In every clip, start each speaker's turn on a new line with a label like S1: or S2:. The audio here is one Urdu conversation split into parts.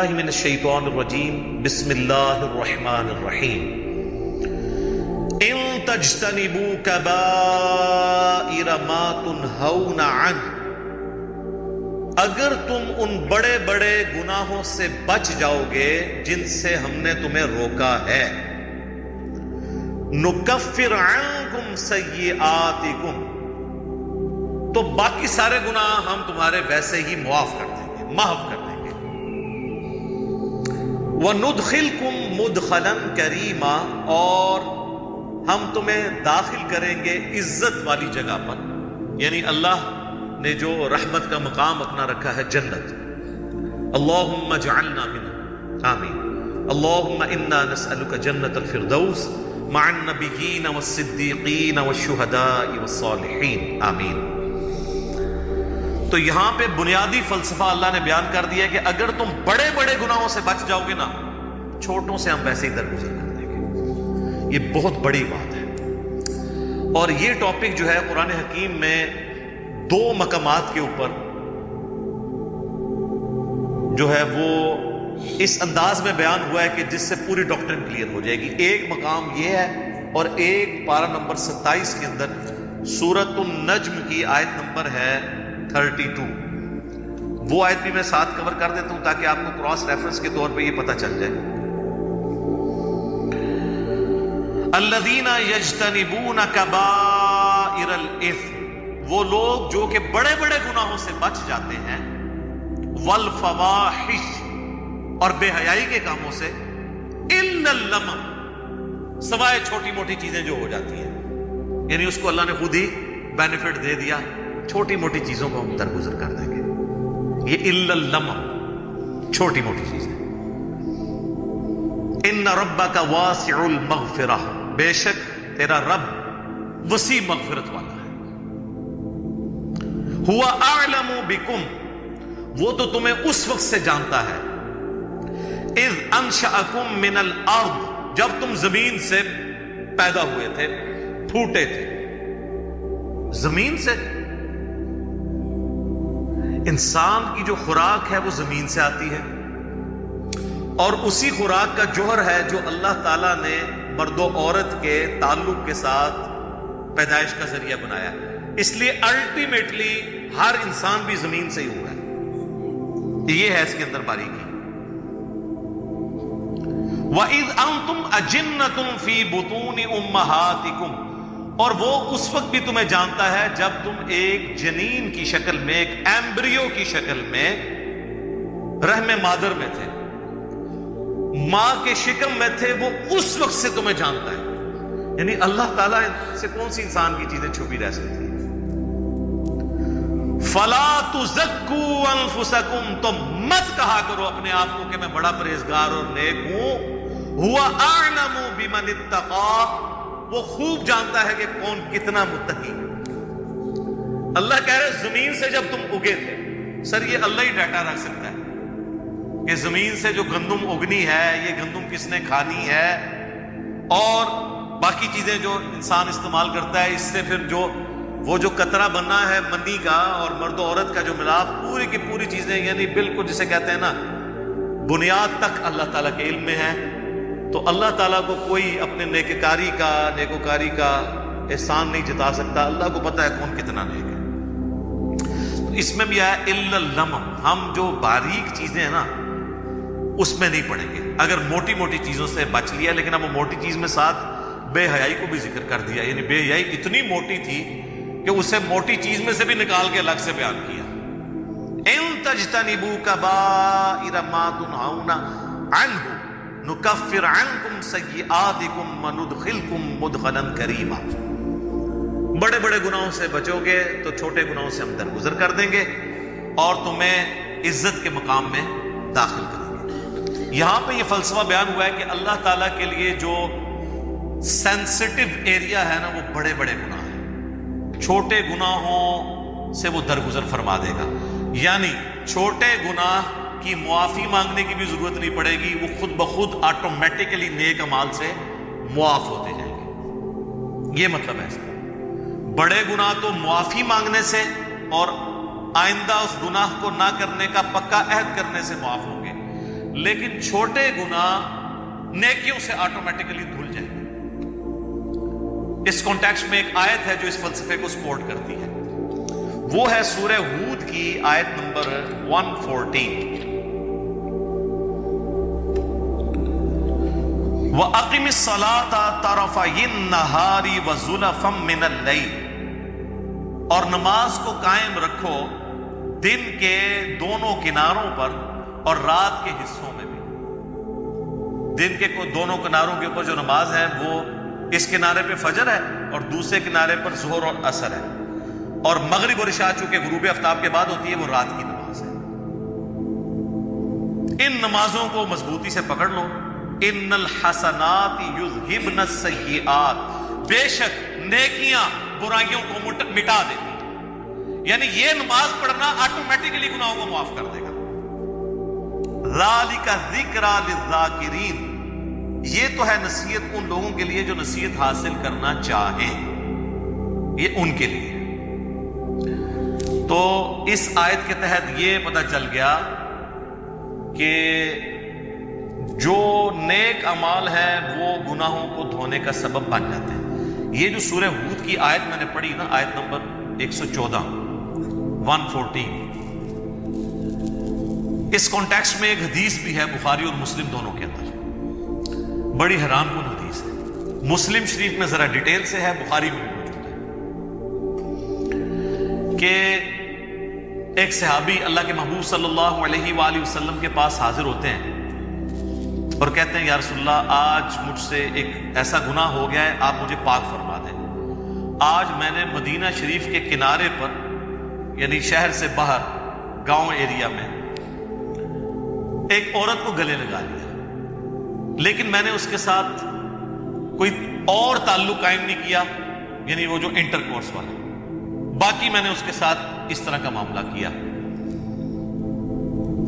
S1: باللہ من الشیطان الرجیم بسم اللہ الرحمن الرحیم ان تجتنبوا کبائر ما تنہون عنہ، اگر تم ان بڑے بڑے گناہوں سے بچ جاؤ گے جن سے ہم نے تمہیں روکا ہے، نکفر عنکم سیئاتکم، تو باقی سارے گناہ ہم تمہارے ویسے ہی معاف کر دیں گے، محو کر دیں گے، وندخلکم مدخلا کریما، اور ہم تمہیں داخل کریں گے عزت والی جگہ پر، یعنی اللہ نے جو رحمت کا مقام اپنا رکھا ہے جنت۔ اللہم اجعلنا منہ، آمین۔ اللہم انا نسألک جنت الفردوس مع النبیین والصدیقین والشہداء والصالحین، آمین۔ تو یہاں پہ بنیادی فلسفہ اللہ نے بیان کر دیا ہے کہ اگر تم بڑے بڑے گناہوں سے بچ جاؤ گے نا، چھوٹوں سے ہم ویسے ہی درگزر کر دیں گے۔ یہ بہت بڑی بات ہے، اور یہ ٹاپک جو ہے قرآن حکیم میں دو مقامات کے اوپر جو ہے وہ اس انداز میں بیان ہوا ہے کہ جس سے پوری ڈاکٹرن کلیئر ہو جائے گی۔ ایک مقام یہ ہے، اور ایک پارہ نمبر 27 کے اندر سورۃ النجم کی آیت نمبر ہے 32، وہ آیت بھی میں ساتھ کور کر دیتا ہوں تاکہ آپ کو کراس ریفرنس کے طور پہ یہ پتہ چل جائے۔ الذین یجتنبون کبائر الاثم، وہ لوگ جو کہ بڑے بڑے گناہوں سے بچ جاتے ہیں، والفواحش، اور بے حیائی کے کاموں سے، الا اللمم، سوائے چھوٹی موٹی چیزیں جو ہو جاتی ہیں، یعنی اس کو اللہ نے خود ہی بینیفٹ دے دیا، چھوٹی موٹی چیزوں کو ہم درگزر کر دیں گے، یہ الا اللمم، چھوٹی موٹی چیزیں۔ ان ربک واسع المغفرہ، بے شک تیرا رب وسیع مغفرت والا ہے۔ ہوا اعلم بکم، وہ تو تمہیں اس وقت سے جانتا ہے، اذ انشأکم من الارض، جب تم زمین سے پیدا ہوئے تھے، پھوٹے تھے زمین سے۔ انسان کی جو خوراک ہے وہ زمین سے آتی ہے، اور اسی خوراک کا جوہر ہے جو اللہ تعالیٰ نے مرد و عورت کے تعلق کے ساتھ پیدائش کا ذریعہ بنایا ہے، اس لیے الٹیمیٹلی ہر انسان بھی زمین سے ہی ہوا ہے۔ یہ ہے اس کے اندر باریکی۔ وَإِذْ أَنْتُمْ أَجِنَّةٌ فِي بُطُونِ أُمَّهَاتِكُمْ، اور وہ اس وقت بھی تمہیں جانتا ہے جب تم ایک جنین کی شکل میں، ایک ایمبریو کی شکل میں رحم مادر میں تھے، ماں کے شکم میں تھے، وہ اس وقت سے تمہیں جانتا ہے۔ یعنی اللہ تعالیٰ سے کون سی انسان کی چیزیں چھپی رہ سکتی ہیں؟ فَلَا تُزَكُّوا أَنفُسَكُمْ، تو مت کہا کرو اپنے آپ کو کہ میں بڑا پرہیزگار اور نیک ہوں، هُوَ أَعْلَمُ بِمَنِ اتَّقَىٰ، وہ خوب جانتا ہے کہ کون کتنا متقی ہے۔ اللہ کہہ رہے زمین سے جب تم اگے تھے، سر یہ اللہ ہی ڈیٹا رکھ سکتا ہے کہ زمین سے جو گندم اگنی ہے، یہ گندم کس نے کھانی ہے، اور باقی چیزیں جو انسان استعمال کرتا ہے، اس سے پھر وہ جو قطرہ بننا ہے منی کا اور مرد و عورت کا جو ملاپ، پوری کی پوری چیزیں، یعنی بالکل جسے کہتے ہیں نا بنیاد تک اللہ تعالیٰ کے علم میں ہے۔ تو اللہ تعالیٰ کو کوئی اپنے نیکوکاری کا احسان نہیں جتا سکتا، اللہ کو پتہ ہے کون کتنا نیک ہے۔ تو اس میں بھی آیا الا اللمم، ہم جو باریک چیزیں ہیں نا اس میں نہیں پڑیں گے۔ اگر موٹی موٹی چیزوں سے بچ لیا، لیکن اب وہ موٹی چیز میں ساتھ بے حیائی کو بھی ذکر کر دیا، یعنی بے حیائی اتنی موٹی تھی کہ اسے موٹی چیز میں سے بھی نکال کے الگ سے بیان کیا۔ ان تجتنبوا کبائر ما تنہون عنہ نکفر عنکم سیئاتکم وندخلکم مدخلا کریما، بڑے بڑے گناہوں سے بچو گے تو چھوٹے گناہوں سے ہم درگزر کر دیں گے اور تمہیں عزت کے مقام میں داخل کریں گے۔ یہاں پہ یہ فلسفہ بیان ہوا ہے کہ اللہ تعالیٰ کے لیے جو سینسٹیو ایریا ہے نا وہ بڑے بڑے گناہ ہیں، چھوٹے گناہوں سے وہ درگزر فرما دے گا، یعنی چھوٹے گناہ کی معافی مانگنے کی بھی ضرورت نہیں پڑے گی، وہ خود بخود آٹومیٹکلی نیک اعمال سے معاف ہوتے جائیں گے۔ یہ مطلب ہے اس کا، بڑے گناہ تو معافی مانگنے سے اور آئندہ اس گناہ کو نہ کرنے کا پکا عہد کرنے سے معاف ہوں گے، لیکن چھوٹے گناہ نیکیوں سے آٹومیٹکلی دھل جائیں گے۔ اس کانٹیکسٹ میں ایک آیت ہے جو اس فلسفے کو سپورٹ کرتی ہے، وہ ہے سورہ ہود کی آیت نمبر 114، وَأَقِمِ الصَّلَاةَ طَرَفَيِ النَّهَارِ وَزُلَفًا مِّنَ اللَّيْلِ، اور نماز کو قائم رکھو دن کے دونوں کناروں پر اور رات کے حصوں میں بھی۔ دن کے دونوں کناروں کے اوپر جو نماز ہے وہ اس کنارے پہ فجر ہے اور دوسرے کنارے پر ظہر اور عصر ہے، اور مغرب اور عشاء چونکہ غروب آفتاب کے بعد ہوتی ہے وہ رات کی نماز ہے۔ ان نمازوں کو مضبوطی سے پکڑ لو۔ ان الحسنات یذہبن السیئات، بے شک نیکیاں برائیوں کو مٹا دیتی ہیں، یعنی یہ نماز پڑھنا آٹومیٹکلی گناہوں کو معاف کر دے گا۔ ذالک ذکریٰ للذاکرین، یہ تو ہے نصیحت ان لوگوں کے لیے جو نصیحت حاصل کرنا چاہیں، یہ ان کے لیے۔ تو اس آیت کے تحت یہ پتہ چل گیا کہ جو نیک اعمال ہیں وہ گناہوں کو دھونے کا سبب بن جاتے ہیں۔ یہ جو سورہ ہود کی آیت میں نے پڑھی نا، آیت نمبر 114 114، اس کانٹیکسٹ میں ایک حدیث بھی ہے بخاری اور مسلم دونوں کے اندر، بڑی حیران کن حدیث ہے۔ مسلم شریف میں ذرا ڈیٹیل سے ہے، بخاری میں موجود ہے، کہ ایک صحابی اللہ کے محبوب صلی اللہ علیہ وآلہ وسلم کے پاس حاضر ہوتے ہیں اور کہتے ہیں یا رسول اللہ، آج مجھ سے ایک ایسا گناہ ہو گیا ہے، آپ مجھے پاک فرما دیں۔ آج میں نے مدینہ شریف کے کنارے پر، یعنی شہر سے باہر گاؤں ایریا میں، ایک عورت کو گلے لگا لیا، لیکن میں نے اس کے ساتھ کوئی اور تعلق قائم نہیں کیا، یعنی وہ جو انٹر کورس والا، باقی میں نے اس کے ساتھ اس طرح کا معاملہ کیا،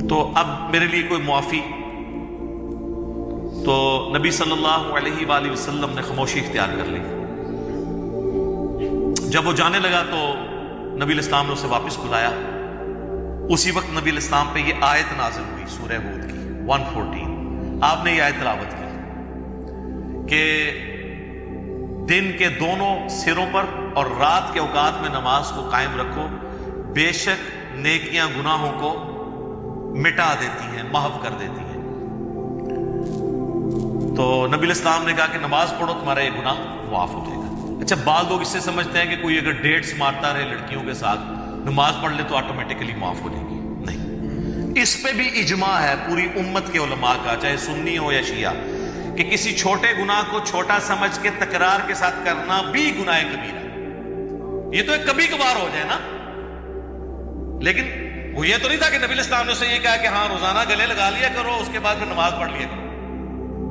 S1: تو اب میرے لیے کوئی معافی؟ تو نبی صلی اللہ علیہ وآلہ وسلم نے خاموشی اختیار کر لی۔ جب وہ جانے لگا تو نبی الاسلام نے اسے واپس بلایا۔ اسی وقت نبی الاسلام پہ یہ آیت نازل ہوئی سورہ ہود کی 114۔ آپ نے یہ آیت تلاوت کی کہ دن کے دونوں سروں پر اور رات کے اوقات میں نماز کو قائم رکھو، بے شک نیکیاں گناہوں کو مٹا دیتی ہیں، محو کر دیتی ہیں۔ تو نبی الاسلام نے کہا کہ نماز پڑھو، تمہارا یہ گناہ معاف ہو جائے گا۔ اچھا، بعض لوگ اس سے سمجھتے ہیں کہ کوئی اگر ڈیٹس مارتا رہے لڑکیوں کے ساتھ، نماز پڑھ لے تو آٹومیٹکلی معاف ہو جائے گی۔ نہیں، اس پہ بھی اجماع ہے پوری امت کے علماء کا، چاہے سنی ہو یا شیعہ، کہ کسی چھوٹے گناہ کو چھوٹا سمجھ کے تکرار کے ساتھ کرنا بھی گناہ کبیرہ ہے۔ یہ تو ایک کبھی کبھار ہو جائے نا، لیکن وہ یہ تو نہیں تھا کہ نبی الاسلام نے اسے یہ کہا کہ ہاں روزانہ گلے لگا لیا کرو، اس کے بعد پھر نماز پڑھ لیا کرو،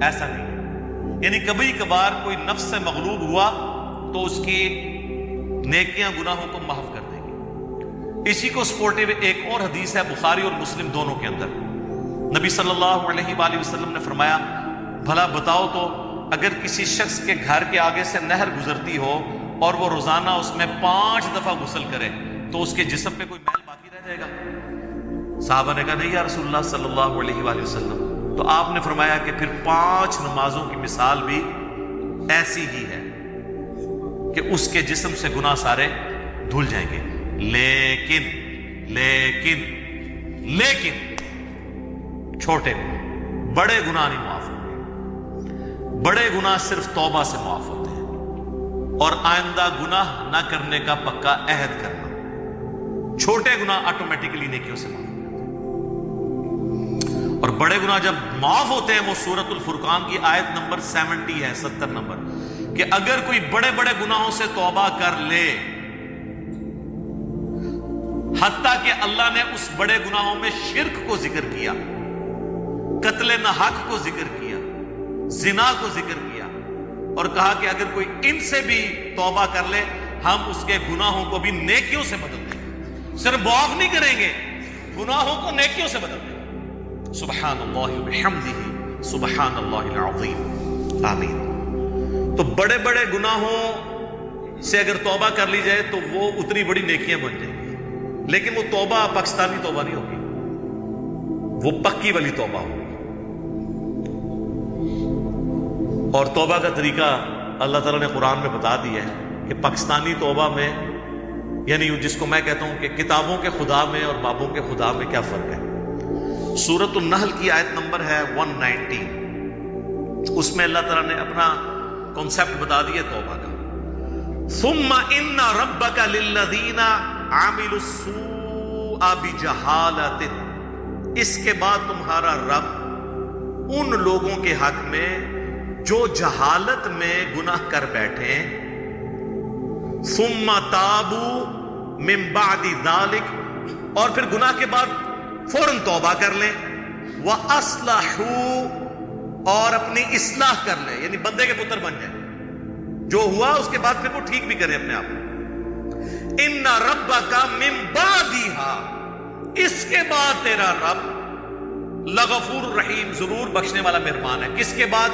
S1: ایسا نہیں۔ یعنی کبھی کبھار کوئی نفس سے مغلوب ہوا تو اس کی نیکیاں گناہوں کو محو کر دیں گی۔ اسی کو سپورٹیو ایک اور حدیث ہے بخاری اور مسلم دونوں کے اندر، نبی صلی اللہ علیہ وآلہ وسلم نے فرمایا، بھلا بتاؤ تو اگر کسی شخص کے گھر کے آگے سے نہر گزرتی ہو اور وہ روزانہ اس میں 5 دفعہ غسل کرے تو اس کے جسم پہ کوئی میل باقی رہ جائے گا؟ صحابہ نے کہا نہیں یا رسول اللہ صلی اللہ علیہ وآلہ وسلم۔ تو آپ نے فرمایا کہ پھر 5 نمازوں کی مثال بھی ایسی ہی ہے کہ اس کے جسم سے گناہ سارے دھل جائیں گے، لیکن چھوٹے گناہ، بڑے گناہ نہیں معاف ہوتے۔ بڑے گناہ صرف توبہ سے معاف ہوتے ہیں اور آئندہ گناہ نہ کرنے کا پکا عہد کرنا۔ چھوٹے گناہ آٹومیٹکلی نیکیوں سے معاف ہوتے ہیں، اور بڑے گناہ جب معاف ہوتے ہیں وہ سورۃ الفرقان کی آیت نمبر 70 ہے، 70 نمبر، کہ اگر کوئی بڑے بڑے گناہوں سے توبہ کر لے، حتیٰ کہ اللہ نے اس بڑے گناہوں میں شرک کو ذکر کیا، قتل ناحق کو ذکر کیا، زنا کو ذکر کیا، اور کہا کہ اگر کوئی ان سے بھی توبہ کر لے ہم اس کے گناہوں کو بھی نیکیوں سے بدل دیں گے، صرف معاف نہیں کریں گے، گناہوں کو نیکیوں سے بدل دیں گے۔ سبحان اللہ وبحمدہ سبحان اللہ العظیم، آمین۔ تو بڑے بڑے گناہوں سے اگر توبہ کر لی جائے تو وہ اتنی بڑی نیکیاں بن جائیں گی، لیکن وہ توبہ پاکستانی توبہ نہیں ہوگی، وہ پکی والی توبہ ہوگی۔ اور توبہ کا طریقہ اللہ تعالیٰ نے قرآن میں بتا دیا ہے کہ پاکستانی توبہ میں، یعنی جس کو میں کہتا ہوں کہ کتابوں کے خدا میں اور بابوں کے خدا میں کیا فرق ہے۔ سورۃ النحل کی آیت نمبر ہے 190، اس میں اللہ تعالیٰ نے اپنا کانسیپٹ بتا دیا توبہ کا۔ ثم ان ربک للذین عملوا السوء بجہالۃ، اس کے بعد تمہارا رب ان لوگوں کے حق میں جو جہالت میں گناہ کر بیٹھے، ثم تابوا من بعد ذلک، اور پھر گناہ کے بعد فوراً توبہ کر لیں، وَأَصْلَحُوا، اور اپنی اصلاح کر لیں، یعنی بندے کے پتر بن جائیں، جو ہوا اس کے بعد پھر وہ ٹھیک بھی کریں اپنے آپ کو۔ ان ربک من بعدها، اس کے بعد تیرا رب لغفور رحیم، ضرور بخشنے والا مہربان ہے۔ کس کے بعد؟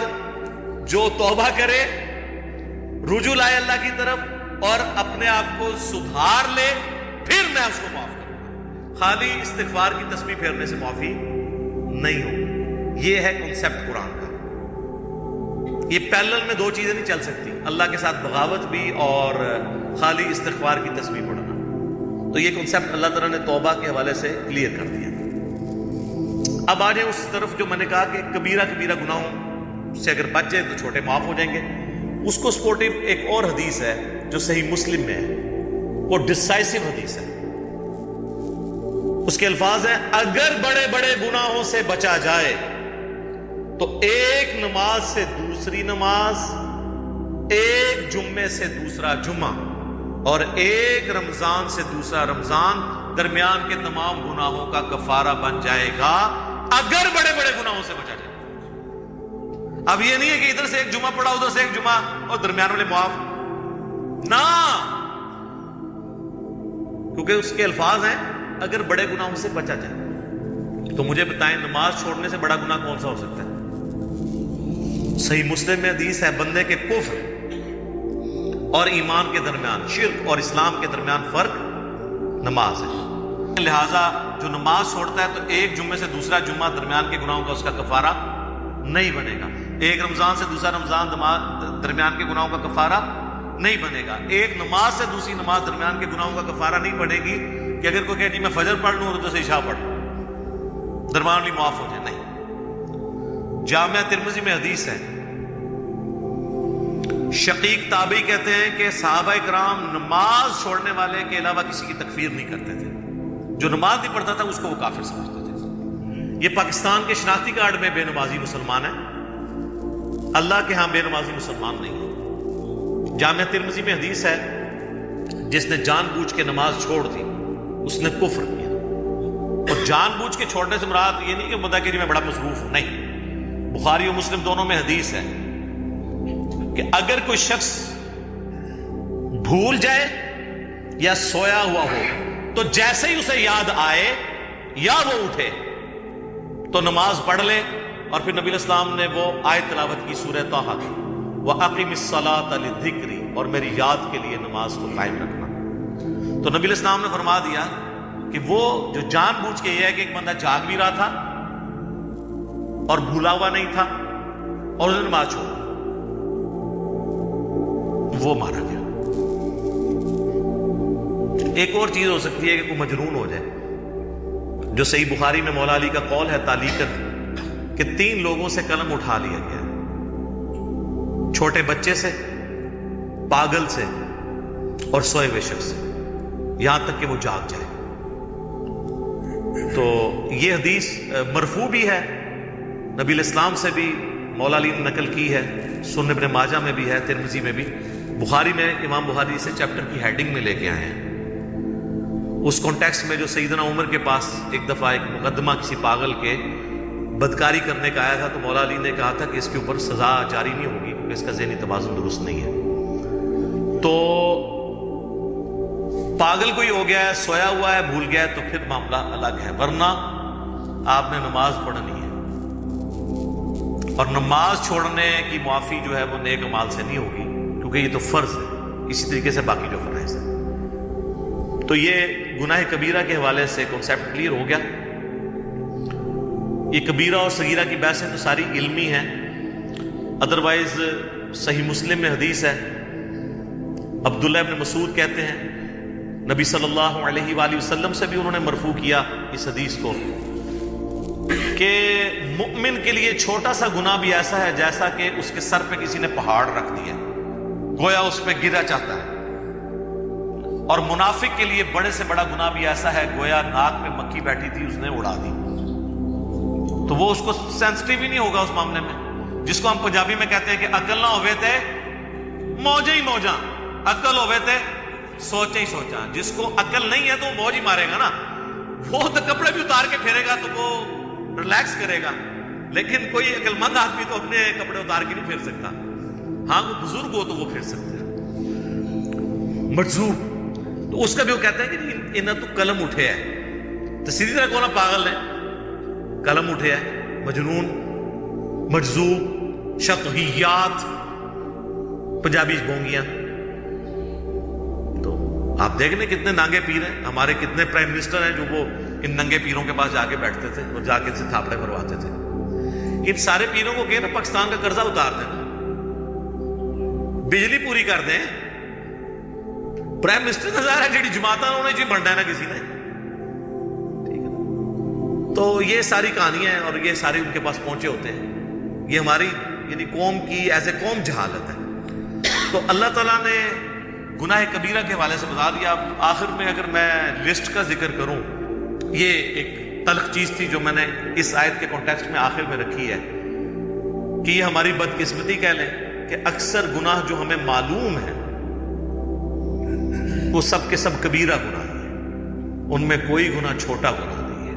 S1: جو توبہ کرے، رجوع لائے اللہ کی طرف اور اپنے آپ کو سدھار لے، پھر میں اس کو معاف کروں۔ خالی استغفار کی تسبیح پھیرنے سے معافی نہیں ہوگی۔ یہ ہے کنسیپٹ قرآن کا۔ یہ پیرلل میں دو چیزیں نہیں چل سکتی، اللہ کے ساتھ بغاوت بھی اور خالی استغفار کی تسبیح پڑھنا۔ تو یہ کنسیپٹ اللہ تعالیٰ نے توبہ کے حوالے سے کلیئر کر دیا۔ اب آ جائیں اس طرف جو میں نے کہا کہ کبیرہ گناہوں سے اگر بچ جائے تو چھوٹے معاف ہو جائیں گے۔ اس کو سپورٹیو ایک اور حدیث ہے جو صحیح مسلم میں ہے، وہ ڈسائسو حدیث ہے۔ اس کے الفاظ ہیں، اگر بڑے بڑے گناہوں سے بچا جائے تو ایک نماز سے دوسری نماز، ایک جمعے سے دوسرا جمعہ، اور ایک رمضان سے دوسرا رمضان درمیان کے تمام گناہوں کا کفارہ بن جائے گا، اگر بڑے بڑے گناہوں سے بچا جائے۔ اب یہ نہیں ہے کہ ادھر سے ایک جمعہ پڑا، ادھر سے ایک جمعہ، اور درمیان والے معاف نہ، کیونکہ اس کے الفاظ ہیں اگر بڑے گناہوں سے بچا جائے۔ تو مجھے بتائیں نماز چھوڑنے سے بڑا گناہ کون سا ہو سکتا ہے؟ صحیح مسلم میں حدیث ہے، بندے کے کفر اور ایمان کے درمیان، شرک اور اسلام کے درمیان فرق نماز ہے۔ لہٰذا جو نماز چھوڑتا ہے تو ایک جمعے سے دوسرا جمعہ درمیان کے گناہوں کا اس کا کفارہ نہیں بنے گا، ایک رمضان سے دوسرا رمضان درمیان کے گناہوں کا کفارہ نہیں بنے گا، ایک نماز سے دوسری نماز درمیان کے گناہوں کا کفارہ نہیں بنے گی کہ اگر کوئی کہے جی میں فجر پڑھ لوں اور ادھر سے عشاء پڑھ لوں درمیان بھی معاف ہو جائے، نہیں۔ جامعہ ترمذی میں حدیث ہے، شقیق تابعی کہتے ہیں کہ صحابہ کرام نماز چھوڑنے والے کے علاوہ کسی کی تکفیر نہیں کرتے تھے، جو نماز نہیں پڑھتا تھا اس کو وہ کافر سمجھتے تھے۔ یہ پاکستان کے شناختی کارڈ میں بے نمازی مسلمان ہے، اللہ کے ہاں بے نمازی مسلمان نہیں ہے۔ جامعہ ترمذی میں حدیث ہے، جس نے جان بوجھ کے نماز چھوڑ دی اس نے کفر کیا۔ اور جان بوجھ کے چھوڑنے سے مراد یہ نہیں کہ بتا کہ میں بڑا مصروف ہوں، نہیں۔ بخاری اور مسلم دونوں میں حدیث ہے کہ اگر کوئی شخص بھول جائے یا سویا ہوا ہو تو جیسے ہی اسے یاد آئے یا وہ اٹھے تو نماز پڑھ لے، اور پھر نبی الاسلام نے وہ آیت تلاوت کی سورہ طٰہٰ کی، وَأَقِمِ الصَّلَاةَ لِلذِّكْرِ، اور میری یاد کے لیے نماز کو قائم رکھنا۔ تو نبی الاسلام نے فرما دیا کہ وہ جو جان بوجھ کے یہ ہے کہ ایک بندہ جاگ بھی رہا تھا اور بھولا ہوا نہیں تھا اور انہوں نے نماز چھوڑا، وہ مارا گیا۔ ایک اور چیز ہو سکتی ہے کہ کوئی مجنون ہو جائے، جو صحیح بخاری میں مولا علی کا قول ہے تعلیقاً کہ 3 لوگوں سے قلم اٹھا لیا گیا، چھوٹے بچے سے، پاگل سے اور سوئے ہوئے شخص سے، یہاں تک کہ وہ جاگ جائے۔ تو یہ حدیث مرفوع بھی ہے، نبی الاسلام سے بھی مولا علی نے نقل کی ہے، سنن ابن ماجہ میں بھی ہے، ترمذی میں بھی، بخاری میں امام بخاری سے چیپٹر کی ہیڈنگ میں لے کے آئے ہیں۔ اس کانٹیکسٹ میں جو سیدنا عمر کے پاس ایک دفعہ ایک مقدمہ کسی پاگل کے بدکاری کرنے کا آیا تھا تو مولا علی نے کہا تھا کہ اس کے اوپر سزا جاری نہیں ہوگی کیونکہ اس کا ذہنی توازن درست نہیں ہے۔ تو پاگل کوئی ہو گیا ہے، سویا ہوا ہے، بھول گیا ہے تو پھر معاملہ الگ ہے، ورنہ آپ نے نماز پڑھنی ہے، اور نماز چھوڑنے کی معافی جو ہے وہ نیک اعمال سے نہیں ہوگی کیونکہ یہ تو فرض ہے، اسی طریقے سے باقی جو فرائض ہے۔ تو یہ گناہ کبیرہ کے حوالے سے کنسیپٹ کلیئر ہو گیا۔ یہ کبیرہ اور صغیرہ کی بحثیں تو ساری علمی ہیں، ادروائز صحیح مسلم میں حدیث ہے، عبداللہ ابن مسعود کہتے ہیں نبی صلی اللہ علیہ وآلہ وسلم سے بھی انہوں نے مرفوع کیا اس حدیث کو کہ مؤمن کے لیے چھوٹا سا گناہ بھی ایسا ہے جیسا کہ اس کے سر پہ کسی نے پہاڑ رکھ دیا، گویا اس پہ گرا چاہتا ہے، اور منافق کے لیے بڑے سے بڑا گناہ بھی ایسا ہے گویا ناک پہ مکھی بیٹھی تھی اس نے اڑا دی، تو وہ اس کو سینسٹیو ہی نہیں ہوگا اس معاملے میں، جس کو ہم پنجابی میں کہتے ہیں کہ عقل نہ ہوئے تھے موجیں ہی موجاں، عقل ہوئے تھے سوچیں ہی سوچاں۔ جس کو عقل نہیں ہے تو وہ موج ہی مارے گا نا، وہ تو کپڑے بھی اتار کے پھیرے گا تو وہ ریلیکس کرے گا، لیکن کوئی عقل مند آدمی تو اپنے کپڑے اتار کے نہیں پھیر سکتا، ہاں وہ بزرگ ہو تو وہ پھیر سکتے ہیں۔ مجذوب تو اس کا بھی وہ کہتے ہیں کہ انہیں تو قلم اٹھے ہے، تو سیدھی طرح کون پاگل ہے، قلم اٹھے ہے، مجنون، مجذوب، شطحیات، پنجابی بونگیاں۔ تو آپ دیکھ لیں کتنے ننگے پیر ہیں، ہمارے کتنے پرائم منسٹر ہیں جو وہ ان ننگے پیروں کے پاس جا کے بیٹھتے تھے اور جا کے ان سے تھاپڑے مرواتے تھے۔ ان سارے پیروں کو کہنا پاکستان کا قرضہ اتار دینا، بجلی پوری کر دیں، پرائم منسٹر نظر ہے جیڑی جماعت انہوں نے بننا ہے نا کسی نے، ٹھیک ہے۔ تو یہ ساری کہانیاں ہیں اور یہ سارے ان کے پاس پہنچے ہوتے ہیں، یہ ہماری یعنی قوم کی ایز اے قوم جہالت ہے۔ تو اللہ تعالیٰ نے گناہ کبیرہ کے حوالے سے بتا دیا۔ آخر میں اگر میں لسٹ کا ذکر کروں، یہ ایک تلخ چیز تھی جو میں نے اس آیت کے کانٹیکسٹ میں آخر میں رکھی ہے کہ یہ ہماری بدقسمتی کہہ لیں کہ اکثر گناہ جو ہمیں معلوم ہے وہ سب کے سب کبیرہ گناہ ہیں، ان میں کوئی گناہ چھوٹا گناہ نہیں ہے،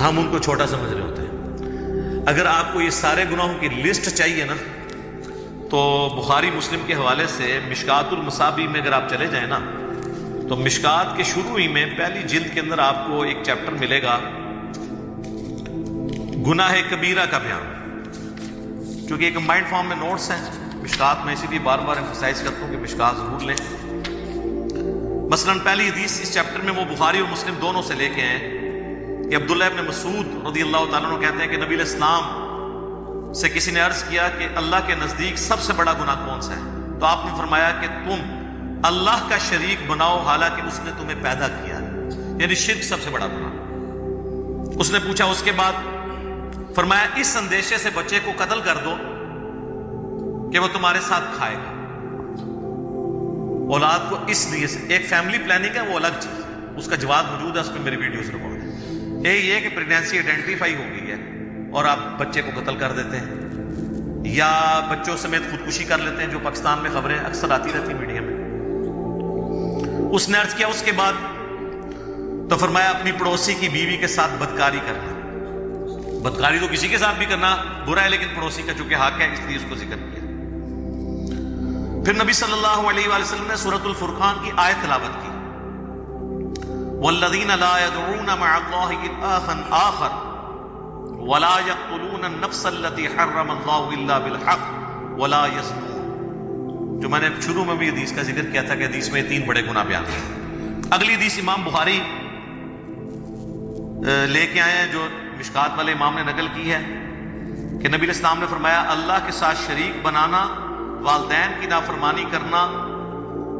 S1: ہم ان کو چھوٹا سمجھ رہے ہوتے ہیں۔ اگر آپ کو یہ سارے گناہوں کی لسٹ چاہیے نا تو بخاری مسلم کے حوالے سے مشکات المصابیح میں اگر آپ چلے جائیں نا تو مشکات کے شروع ہی میں پہلی جلد کے اندر آپ کو ایک چیپٹر ملے گا گناہ کبیرہ کا بیان، کیونکہ ایک کمبائنڈ فارم میں نوٹس ہیں مشکات میں، اسی لیے بار بار ایمفسائز کرتا ہوں کہ مشکات ضرور لیں۔ مثلا پہلی حدیث اس چیپٹر میں وہ بخاری اور مسلم دونوں سے لے کے ہیں کہ عبداللہ ابن مسعود رضی اللہ تعالیٰ عنہ کہتے ہیں کہ نبی علیہ السلام سے کسی نے عرض کیا کہ اللہ کے نزدیک سب سے بڑا گناہ کون سا ہے؟ تو آپ نے فرمایا کہ تم اللہ کا شریک بناؤ حالانکہ اس نے تمہیں پیدا کیا ہے، یعنی شرک سب سے بڑا گناہ۔ اس نے پوچھا اس کے بعد، فرمایا اس اندیشے سے بچے کو قتل کر دو کہ وہ تمہارے ساتھ کھائے گا۔ اولاد کو اس لیے سے ایک فیملی پلاننگ ہے، وہ الگ چیز ہے، اس کا جواب موجود ہے، اس میں میری ویڈیوز ریکارڈ ہے۔ ایک یہ کہ پریگنینسی آئیڈینٹیفائی ہو گئی ہے اور آپ بچے کو قتل کر دیتے ہیں یا بچوں سمیت خودکشی کر لیتے ہیں، جو پاکستان میں خبریں اکثر آتی رہتی میڈیا میں۔ اس نے عرض کیا اس کے بعد تو فرمایا اپنی پڑوسی کی بیوی کے ساتھ بدکاری کرنا۔ بدکاری تو کسی کے ساتھ بھی کرنا برا ہے، لیکن پڑوسی کا چونکہ حق ہے اس لیے اس کو ذکر کیا۔ پھر نبی صلی اللہ علیہ وآلہ وسلم نے سورۃ الفرقان کی آیت تلاوت کی، والذین لا يدعون مع اللہ الہا آخر ولا يقتلون النفس التي حرم اللہ الا بالحق ولا يزنون۔ جو میں نے شروع میں بھی حدیث کا ذکر کیا تھا کہ حدیث میں 3 بڑے گناہ بیان ہیں۔ اگلی حدیث امام بخاری لے کے آئے ہیں جو مشکات والے امام نے نقل کی ہے کہ نبی علیہ السلام نے فرمایا اللہ کے ساتھ شریک بنانا، والدین کی نافرمانی کرنا،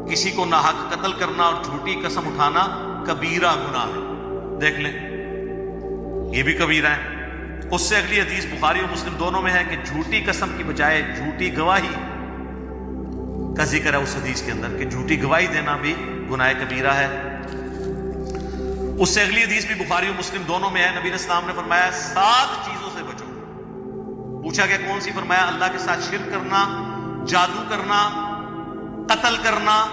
S1: کسی کو ناحق قتل کرنا اور جھوٹی قسم اٹھانا کبیرہ گناہ ہے۔ دیکھ لیں یہ بھی کبیرہ ہے۔ اس سے اگلی حدیث بخاری اور مسلم دونوں میں ہے کہ جھوٹی قسم کی بجائے جھوٹی گواہی کا ذکر ہے اس حدیث کے اندر کہ جھوٹی گواہی دینا بھی گناہ کبیرہ ہے۔ اس سے اگلی حدیث بھی بخاری اور مسلم دونوں میں ہے، نبی علیہ السلام نے فرمایا 7 چیزوں سے بچو۔ پوچھا کہ کون سی؟ فرمایا اللہ کے ساتھ شرک کرنا، جادو کرنا، قتل کرنا،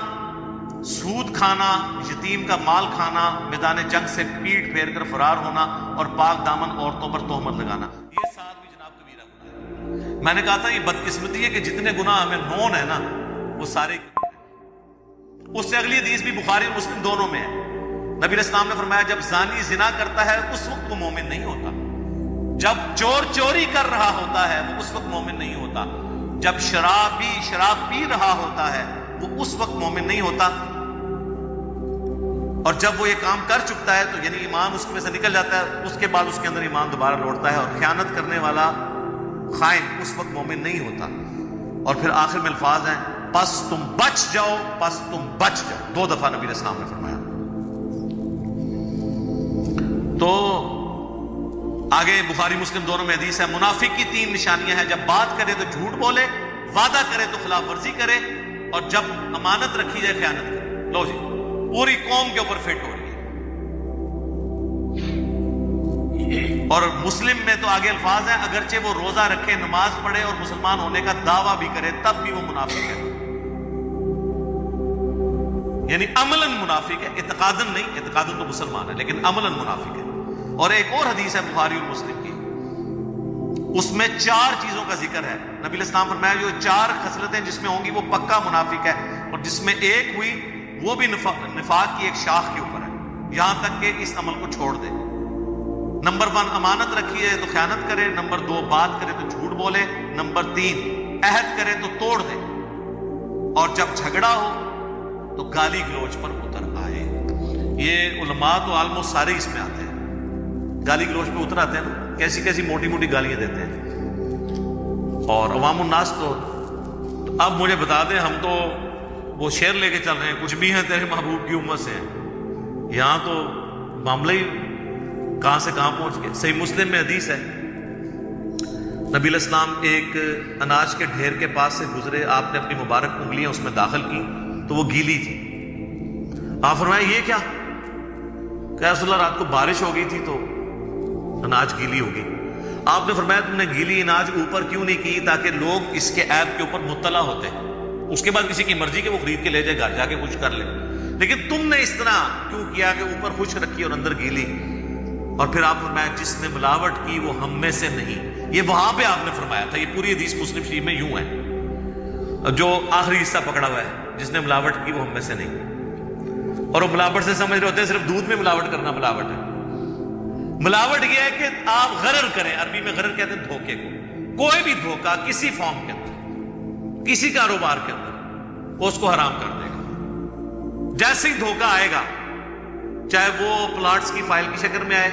S1: سود کھانا، یتیم کا مال کھانا، میدان جنگ سے پیٹ پھیر کر فرار ہونا اور پاک دامن عورتوں پر تہمت لگانا۔ یہ 7 بھی جناب کبیرہ گناہ ہے۔ میں نے کہا تھا یہ بدقسمتی ہے کہ جتنے گناہ ہمیں نون ہے نا وہ سارے کبیرہ ہیں۔ اس سے اگلی حدیث بھی بخاری اور مسلم دونوں میں ہے، نبی علیہ السلام نے فرمایا جب زانی زنا کرتا ہے اس وقت وہ مومن نہیں ہوتا، جب چور چوری کر رہا ہوتا ہے وہ اس وقت مومن نہیں ہوتا، جب شرابی شراب پی رہا ہوتا ہے وہ اس وقت مومن نہیں ہوتا، اور جب وہ یہ کام کر چکتا ہے تو یعنی ایمان اس میں سے نکل جاتا ہے، اس کے بعد اس کے اندر ایمان دوبارہ لوٹتا ہے، اور خیانت کرنے والا خائن اس وقت مومن نہیں ہوتا. اور پھر آخر میں الفاظ ہیں پس تم بچ جاؤ، پس تم بچ جاؤ، 2 دفعہ نبی علیہ السلام نے فرمایا. تو آگے بخاری مسلم دونوں میں حدیث ہے، منافق کی 3 نشانیاں ہیں، جب بات کرے تو جھوٹ بولے، وعدہ کرے تو خلاف ورزی کرے، اور جب امانت رکھی جائے خیانت کرے. لو جی پوری قوم کے اوپر فٹ ہو رہی ہے. اور مسلم میں تو آگے الفاظ ہیں اگرچہ وہ روزہ رکھے، نماز پڑھے اور مسلمان ہونے کا دعویٰ بھی کرے، تب بھی وہ منافق ہے. یعنی عملاً منافق ہے، اعتقاداً نہیں، اعتقاداً تو مسلمان ہے لیکن عملاً منافق ہے. اور ایک اور حدیث ہے بخاری اور مسلم کی، اس میں 4 چیزوں کا ذکر ہے. نبی علیہ السلام فرمایا جو 4 خصلتیں جس میں ہوں گی وہ پکا منافق ہے، اور جس میں ایک ہوئی وہ بھی نفاق کی ایک شاخ کے اوپر ہے، یہاں تک کہ اس عمل کو چھوڑ دے. نمبر 1 امانت رکھی ہے تو خیانت کرے، نمبر 2 بات کرے تو جھوٹ بولے، نمبر 3 عہد کرے تو توڑ دے، اور جب جھگڑا ہو تو گالی گلوچ پر اتر آئے. یہ علماء تو آلموسٹ سارے اس میں آتے ہیں، گالی گلوچ پہ اتر آتے ہیں نا، کیسی کیسی موٹی موٹی گالیاں دیتے ہیں. اور عوام الناس تو اب مجھے بتا دیں، ہم تو وہ شعر لے کے چل رہے ہیں، کچھ بھی ہیں تیرے محبوب کی امت سے ہیں. یہاں تو معاملہ ہی کہاں سے کہاں پہنچ گئے. صحیح مسلم میں حدیث ہے، نبی علیہ السلام ایک اناج کے ڈھیر کے پاس سے گزرے، آپ نے اپنی مبارک انگلیاں اس میں داخل کی تو وہ گیلی تھی. آپ فرمایا یہ کیا؟ کہ رسول اللہ رات کو بارش ہو گئی تھی تو اناج گیلی ہوگی. آپ نے فرمایا تم نے گیلی اناج اوپر کیوں نہیں کی تاکہ لوگ اس کے عیب کے اوپر مطلع ہوتے، اس کے بعد کسی کی مرضی کہ وہ خرید کے لے جائے گھر جا کے خشک کر لے، لیکن تم نے اس طرح کیوں کیا کہ اوپر خشک رکھی اور اندر گیلی. اور پھر آپ فرمایا جس نے ملاوٹ کی وہ ہم میں سے نہیں. یہ وہاں پہ آپ نے فرمایا تھا، یہ پوری حدیث مسلم شریف میں یوں ہے، جو آخری حصہ پکڑا ہوا ہے جس نے ملاوٹ کی وہ ہم میں سے نہیں. اور وہ ملاوٹ سے سمجھ رہے ہوتے ہیں صرف دودھ میں ملاوٹ کرنا ملاوٹ ہے. ملاوٹ یہ ہے کہ آپ غرر کریں، عربی میں غرر کہتے ہیں دھوکے کو. کوئی بھی دھوکہ کسی فارم کے اندر، کسی کاروبار کے اندر، وہ اس کو حرام کر دے گا. جیسے ہی دھوکہ آئے گا، چاہے وہ پلاٹس کی فائل کی شکل میں آئے،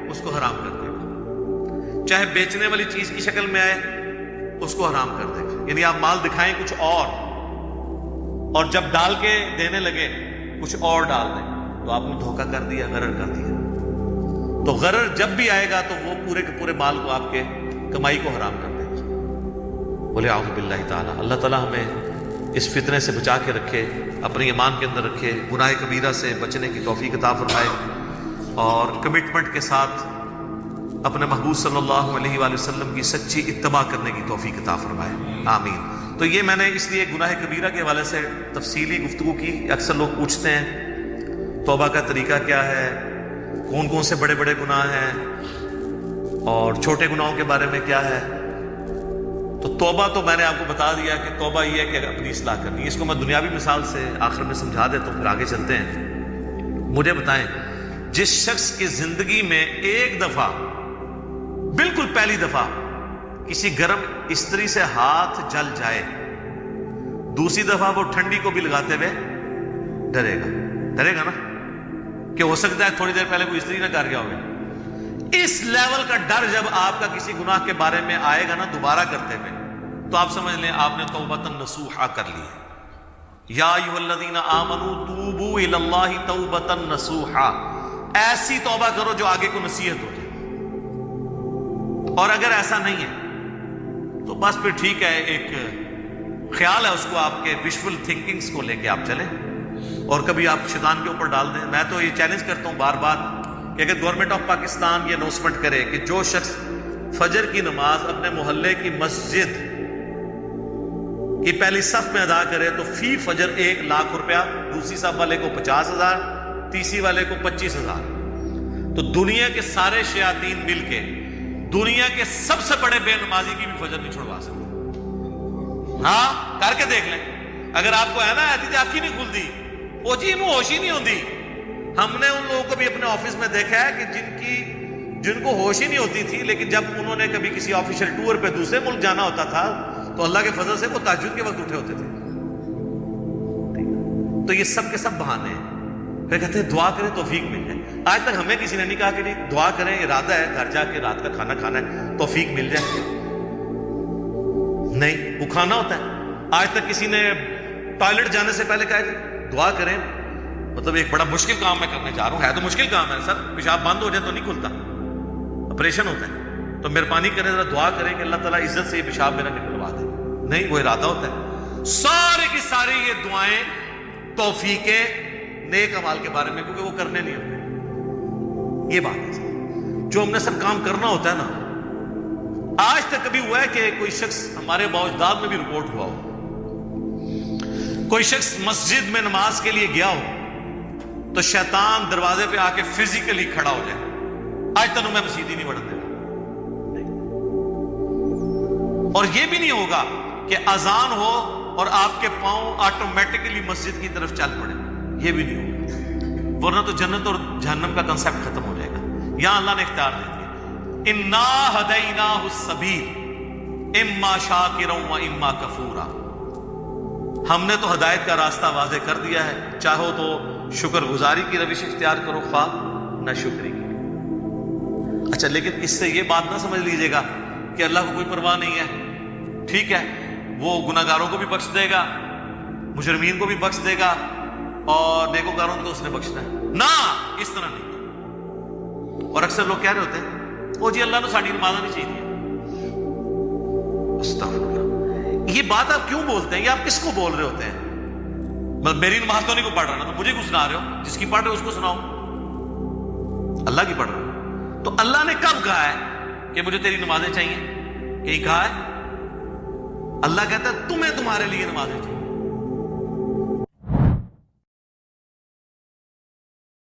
S1: اس کو حرام کر دے گا، چاہے بیچنے والی چیز کی شکل میں آئے، اس کو حرام کر دے گا. یعنی آپ مال دکھائیں کچھ اور جب ڈال کے دینے لگے کچھ اور ڈال دیں تو آپ نے دھوکہ کر دیا، غرر کر دیا. تو غرر جب بھی آئے گا تو وہ پورے کے پورے مال کو، آپ کے کمائی کو حرام کر دے گا. بولے اعوذ باللہ تعالیٰ. اللہ تعالیٰ ہمیں اس فتنے سے بچا کے رکھے، اپنی ایمان کے اندر رکھے، گناہ کبیرہ سے بچنے کی توفیق عطا فرمائے، اور کمٹمنٹ کے ساتھ اپنے محبوب صلی اللہ علیہ وآلہ وسلم کی سچی اتباع کرنے کی توفیق عطا فرمائے. آمین. تو یہ میں نے اس لیے گناہ کبیرہ کے حوالے سے تفصیلی گفتگو کی. اکثر لوگ پوچھتے ہیں توبہ کا طریقہ کیا ہے، کون کون سے بڑے بڑے گناہ ہیں، اور چھوٹے گناہوں کے بارے میں کیا ہے. تو توبہ تو میں نے آپ کو بتا دیا کہ توبہ یہ ہے کہ اپنی اصلاح کرنی ہے. اس کو میں دنیاوی مثال سے آخر میں سمجھا دیتا ہوں، پھر آگے چلتے ہیں. مجھے بتائیں، جس شخص کی زندگی میں ایک دفعہ، بالکل پہلی دفعہ کسی گرم استری سے ہاتھ جل جائے، دوسری دفعہ وہ ٹھنڈی کو بھی لگاتے ہوئے ڈرے گا نا کہ ہو سکتا ہے تھوڑی دیر پہلے کوئی استری نہ کر گیا ہوگا. اس لیول کا ڈر جب آپ کا کسی گناہ کے بارے میں آئے گا نا دوبارہ کرتے ہوئے، تو آپ سمجھ لیں آپ نے توبۃ نصوحا کر لی ہے. یا ایھا الذین آمنوا توبوا الی اللہ توبۃ نصوحا. ایسی توبہ کرو جو آگے کو نصیحت ہو جائے. اور اگر ایسا نہیں ہے تو بس پھر ٹھیک ہے، ایک خیال ہے اس کو، آپ کے وشفل تھنکنگز کو لے کے آپ چلیں، اور کبھی آپ شیطان کے اوپر ڈال دیں. میں تو یہ چیلنج کرتا ہوں بار بار کہ اگر گورنمنٹ آف پاکستان یہ اناؤنسمنٹ کرے کہ جو شخص فجر کی نماز اپنے محلے کی مسجد کی پہلی صف میں ادا کرے تو فی فجر 1 لاکھ روپیہ، دوسری صف والے کو 50,000، تیسری والے کو 25,000. تو دنیا کے سارے شیاطین مل کے دنیا کے سب سے بڑے بے نمازی کی بھی فجر نہیں چھڑوا سکتے. ہاں کر کے دیکھ لیں. اگر آپ کو ہے نا ایسی آپ کی نہیں کھلتی، وہ جی انہوں ہوش ہی نہیں ہوتی. ہم نے ان لوگوں کو بھی اپنے آفس میں دیکھا ہے کہ جن کو ہوش ہی نہیں ہوتی تھی، لیکن جب انہوں نے کبھی کسی آفیشل ٹور پہ دوسرے ملک جانا ہوتا تھا تو اللہ کے فضل سے وہ تہجد کے وقت اٹھے ہوتے تھے. تو یہ سب کے سب بہانے ہیں. پھر کہتے ہیں دعا کریں توفیق مل جائے. آج تک ہمیں کسی نے نہیں کہا کہ نہیں دعا کریں، ارادہ ہے گھر جا کے رات کا کھانا کھانا ہے، توفیق مل جائے. نہیں، وہ کھانا ہوتا ہے. آج تک کسی نے ٹوائلٹ جانے سے پہلے کہا جی دعا کریں، مطلب ایک بڑا مشکل کام میں کرنے جا رہا ہوں، ہے تو مشکل کام ہے سر، پیشاب بند ہو جائے تو نہیں کھلتا، آپریشن ہوتا ہے، تو مہربانی کریں ذرا دعا کریں کہ اللہ تعالیٰ عزت سے یہ پیشاب میرا نکلوا دے. نہیں، وہ ارادہ ہوتا ہے. سارے کی ساری یہ دعائیں توفیق نیک عمال کے بارے میں، کیونکہ وہ کرنے نہیں ہوتے. یہ بات ہے جو ہم نے سب کام کرنا ہوتا ہے نا. آج تک کبھی ہوا ہے کہ کوئی شخص ہمارے باوجداد میں بھی رپورٹ ہوا ہو، کوئی شخص مسجد میں نماز کے لیے گیا ہو تو شیطان دروازے پہ آ کے فزیکلی کھڑا ہو جائے، آج تک میں مسجد ہی نہیں بڑھنے دے. اور یہ بھی نہیں ہوگا کہ اذان ہو اور آپ کے پاؤں آٹومیٹکلی مسجد کی طرف چل پڑے، یہ بھی نہیں ہوگا، ورنہ تو جنت اور جہنم کا کنسیپٹ ختم ہو جائے گا. یہاں اللہ نے اختیار دے دیا، انا ہدیناہ السبیل اما شاکرا و اما کفورا. ہم نے تو ہدایت کا راستہ واضح کر دیا ہے، چاہو تو شکر گزاری کی روش اختیار کرو، خواہ نہ شکری کی. اچھا، لیکن اس سے یہ بات نہ سمجھ لیجیے گا کہ اللہ کو کوئی پرواہ نہیں ہے. ٹھیک ہے، وہ گناہ گاروں کو بھی بخش دے گا، مجرمین کو بھی بخش دے گا، اور نیکوکاروں کو اس نے بخشنا ہے. نہ، اس طرح نہیں. اور اکثر لوگ کہہ رہے ہوتے ہیں وہ جی اللہ نے ساڑی نماز نہیں چاہیے. استغفر اللہ، یہ بات آپ کیوں بولتے ہیں؟ یہ آپ کس کو بول رہے ہوتے ہیں؟ مطلب میری نماز تو نہیں کو پڑھ رہا نا، تو مجھے کیوں سنا رہے ہو؟ جس کی پڑھ رہے ہو اس کو سناؤ. اللہ کی پڑھ رہے ہو تو اللہ نے کب کہا ہے کہ مجھے تیری نمازیں چاہیے؟ کہیں کہا ہے؟ اللہ کہتا ہے تمہیں تمہارے لیے نمازیں چاہیے.